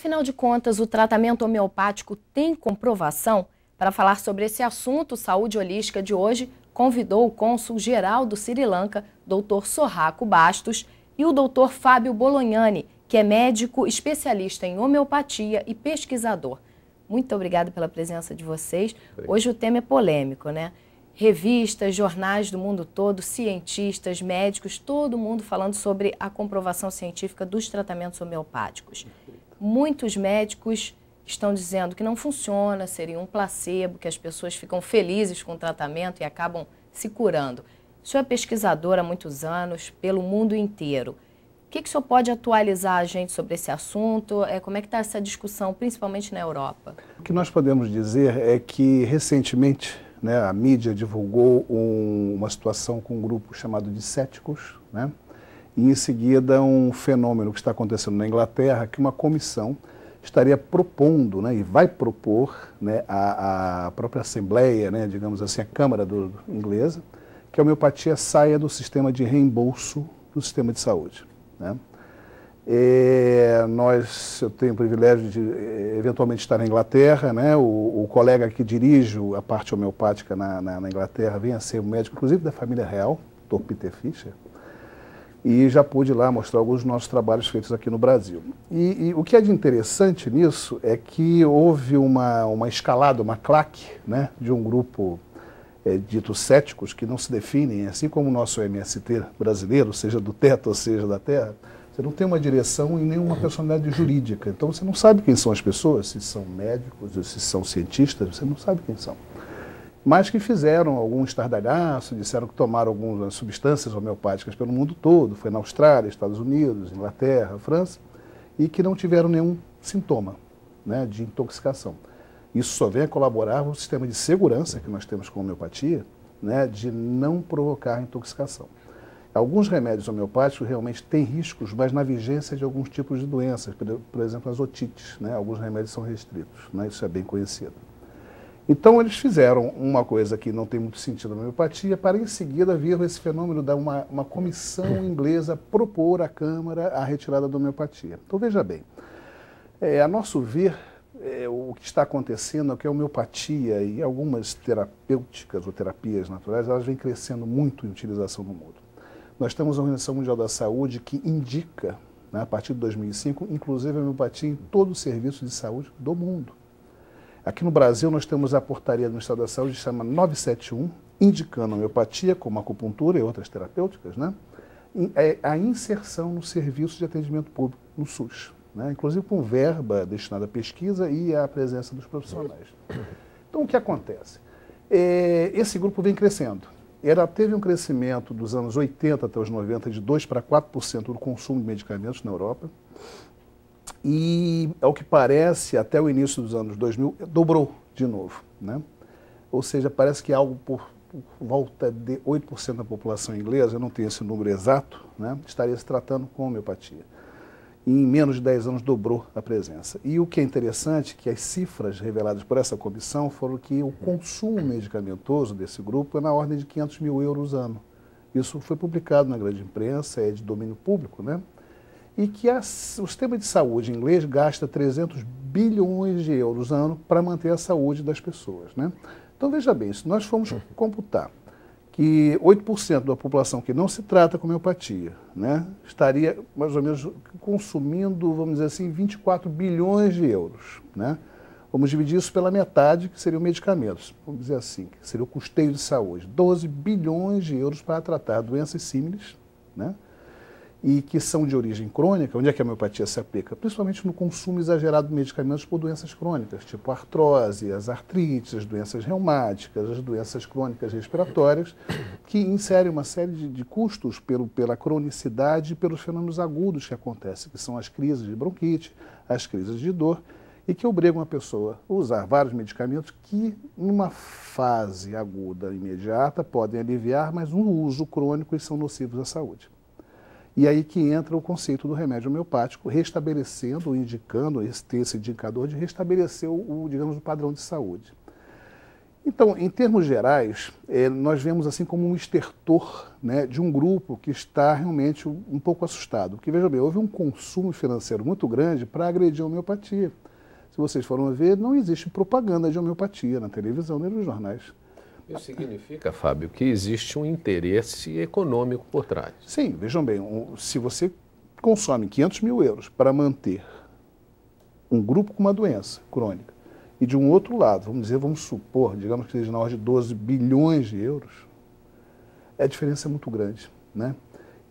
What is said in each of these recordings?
Afinal de contas, o tratamento homeopático tem comprovação? Para falar sobre esse assunto, Saúde Holística de hoje convidou o cônsul-geral do Sri Lanka, Dr. Sorraco Bastos, e o Dr. Fábio Bolognani, que é médico especialista em homeopatia e pesquisador. Muito obrigada pela presença de vocês. Hoje o tema é polêmico, né? Revistas, jornais do mundo todo, cientistas, médicos, todo mundo falando sobre a comprovação científica dos tratamentos homeopáticos. Muitos médicos estão dizendo que não funciona, seria um placebo, que as pessoas ficam felizes com o tratamento e acabam se curando. O senhor é pesquisador há muitos anos, pelo mundo inteiro. O que o senhor pode atualizar a gente sobre esse assunto? Como é que está essa discussão, principalmente na Europa? O que nós podemos dizer é que, recentemente, a mídia divulgou uma situação com um grupo chamado de céticos, e em seguida um fenômeno que está acontecendo na Inglaterra, que uma comissão estaria propondo, e vai propor, a própria Assembleia, digamos assim, a Câmara inglesa, que a homeopatia saia do sistema de reembolso do sistema de saúde. Eu tenho o privilégio de eventualmente estar na Inglaterra, o colega que dirige a parte homeopática na Inglaterra vem a ser um médico, inclusive da família real, Dr. Peter Fisher, e já pude lá mostrar alguns dos nossos trabalhos feitos aqui no Brasil. E o que é de interessante nisso é que houve uma escalada, uma claque, de um grupo ditos céticos, que não se definem, assim como o nosso MST brasileiro, seja do teto ou seja da terra. Você não tem uma direção e nenhuma personalidade jurídica. Então você não sabe quem são as pessoas, se são médicos, se são cientistas, você não sabe quem são. Mas que fizeram algum estardalhaço, disseram que tomaram algumas substâncias homeopáticas pelo mundo todo, foi na Austrália, Estados Unidos, Inglaterra, França, e que não tiveram nenhum sintoma de intoxicação. Isso só vem a colaborar com o sistema de segurança que nós temos com a homeopatia, de não provocar intoxicação. Alguns remédios homeopáticos realmente têm riscos, mas na vigência de alguns tipos de doenças, por exemplo, as otites, alguns remédios são restritos, isso é bem conhecido. Então eles fizeram uma coisa que não tem muito sentido na homeopatia, para em seguida vir esse fenômeno de uma comissão inglesa propor à Câmara a retirada da homeopatia. Então veja bem, a nosso ver, o que está acontecendo é que a homeopatia e algumas terapêuticas ou terapias naturais, elas vêm crescendo muito em utilização no mundo. Nós temos a Organização Mundial da Saúde que indica, a partir de 2005, inclusive a homeopatia em todo o serviço de saúde do mundo. Aqui no Brasil nós temos a portaria do Ministério da Saúde, que se chama 971, indicando a homeopatia como acupuntura e outras terapêuticas, a inserção no serviço de atendimento público, no SUS. Inclusive com verba destinada à pesquisa e à presença dos profissionais. Então, o que acontece? Esse grupo vem crescendo. Teve um crescimento dos anos 80 até os 90 de 2% para 4% do consumo de medicamentos na Europa. E, ao que parece, até o início dos anos 2000, dobrou de novo. Ou seja, parece que algo por volta de 8% da população inglesa, eu não tenho esse número exato, estaria se tratando com homeopatia. E em menos de 10 anos dobrou a presença. E o que é interessante é que as cifras reveladas por essa comissão foram que o consumo medicamentoso desse grupo é na ordem de 500 mil euros ano. Isso foi publicado na grande imprensa, é de domínio público, e que o sistema de saúde inglês gasta 300 bilhões de euros ano para manter a saúde das pessoas. Então veja bem, se nós formos computar que 8% da população que não se trata com homeopatia, estaria mais ou menos consumindo, vamos dizer assim, 24 bilhões de euros. Vamos dividir isso pela metade, que seriam medicamentos, vamos dizer assim, que seria o custeio de saúde, 12 bilhões de euros para tratar doenças símiles, e que são de origem crônica. Onde é que a homeopatia se aplica? Principalmente no consumo exagerado de medicamentos por doenças crônicas, tipo a artrose, as artrites, as doenças reumáticas, as doenças crônicas respiratórias, que inserem uma série de custos pela cronicidade e pelos fenômenos agudos que acontecem, que são as crises de bronquite, as crises de dor, e que obrigam a pessoa a usar vários medicamentos que, numa fase aguda imediata, podem aliviar, mas no uso crônico eles são nocivos à saúde. E aí que entra o conceito do remédio homeopático, restabelecendo, indicando esse indicador de restabelecer digamos, o padrão de saúde. Então, em termos gerais, nós vemos assim como um estertor, né, de um grupo que está realmente um pouco assustado. Porque, veja bem, houve um consumo financeiro muito grande para agredir a homeopatia. Se vocês foram ver, não existe propaganda de homeopatia na televisão nem nos jornais. Isso significa, Fábio, que existe um interesse econômico por trás. Sim, vejam bem, se você consome 500 mil euros para manter um grupo com uma doença crônica, e de um outro lado, vamos supor, digamos que seja na ordem de 12 bilhões de euros, a diferença é muito grande, né?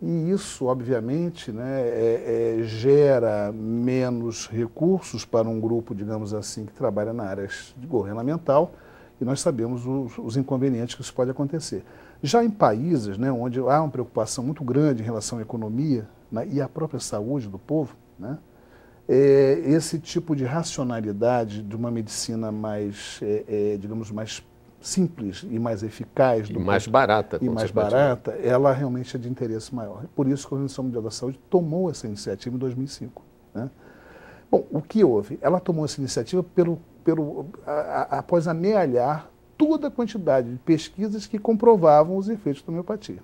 E isso, obviamente, né, gera menos recursos para um grupo, digamos assim, que trabalha na área governamental, e nós sabemos os inconvenientes que isso pode acontecer. Já em países, né, onde há uma preocupação muito grande em relação à economia, né, e à própria saúde do povo, né, esse tipo de racionalidade de uma medicina mais, digamos, mais simples e mais eficaz. E mais barata. E mais barata, ela realmente é de interesse maior. Por isso que a Organização Mundial da Saúde tomou essa iniciativa em 2005. Né? Bom, o que houve? Ela tomou essa iniciativa após amealhar toda a quantidade de pesquisas que comprovavam os efeitos da homeopatia.